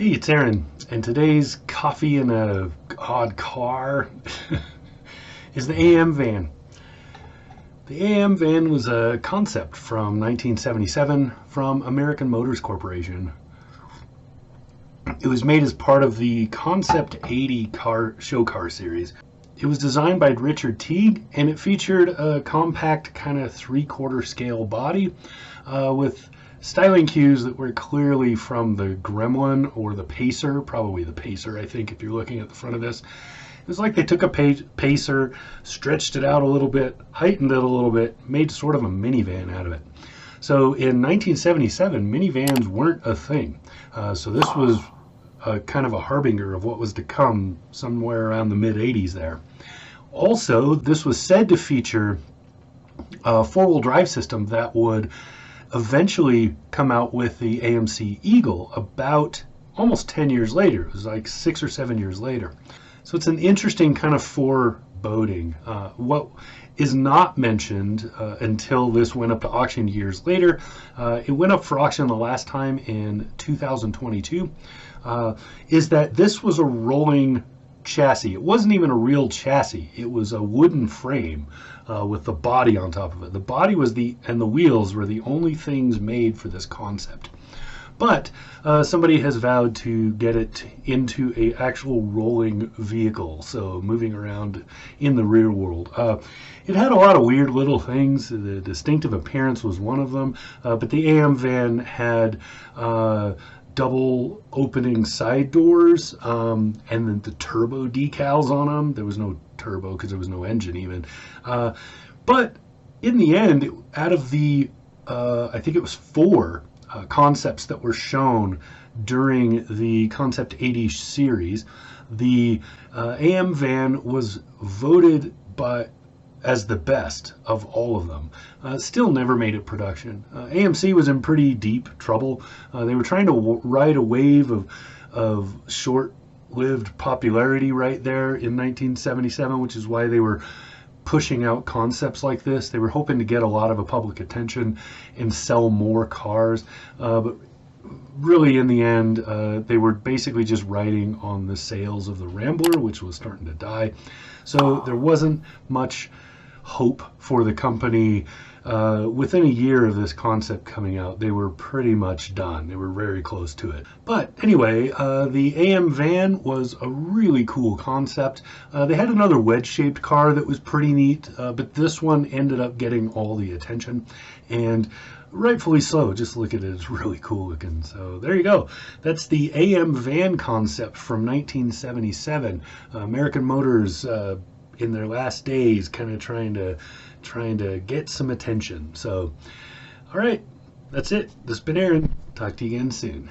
Hey, it's Aaron, and today's coffee in a odd car is the AM van. The AM van was a concept from 1977 from American Motors Corporation. It was made as part of the Concept 80 show car series. It was designed by Richard Teague, and it featured a compact kind of three-quarter scale body with styling cues that were clearly from the Gremlin or the Pacer, probably the Pacer, I think, if you're looking at the front of this. It was like they took a Pacer, stretched it out a little bit, heightened it a little bit, made sort of a minivan out of it. So in 1977, minivans weren't a thing. So this was kind of a harbinger of what was to come somewhere around the mid-80s there. Also, this was said to feature a four-wheel drive system that would eventually come out with the AMC Eagle about almost 10 years later. It was like 6 or 7 years later. So it's an interesting kind of foreboding. What is not mentioned until this went up to auction years later, it went up for auction the last time in 2022, is that this was a rolling chassis. It wasn't even a real chassis. It was a wooden frame with the body on top of it. The body was and the wheels were the only things made for this concept. But somebody has vowed to get it into a actual rolling vehicle, so moving around in the rear world. It had a lot of weird little things. The distinctive appearance was one of them, but the AM van had double opening side doors, and then the turbo decals on them. There was no turbo because there was no engine even. But in the end, out of the, I think it was 4 concepts that were shown during the Concept 80 series, the AM van was voted as the best of all of them. Still never made it production. AMC was in pretty deep trouble. They were trying to ride a wave of short-lived popularity right there in 1977, which is why they were pushing out concepts like this. They were hoping to get a lot of public attention and sell more cars, but really in the end they were basically just riding on the sales of the Rambler, which was starting to die. So there wasn't much hope for the company. Within a year of this concept coming out, they were pretty much done. They were very close to it. But anyway, the AM van was a really cool concept. They had another wedge-shaped car that was pretty neat, but this one ended up getting all the attention, and rightfully so. Just look at it, it's really cool looking. So there you go. That's the AM van concept from 1977. American Motors in their last days, kind of trying to get some attention. So all right, that's it. This has been Aaron. Talk to you again soon.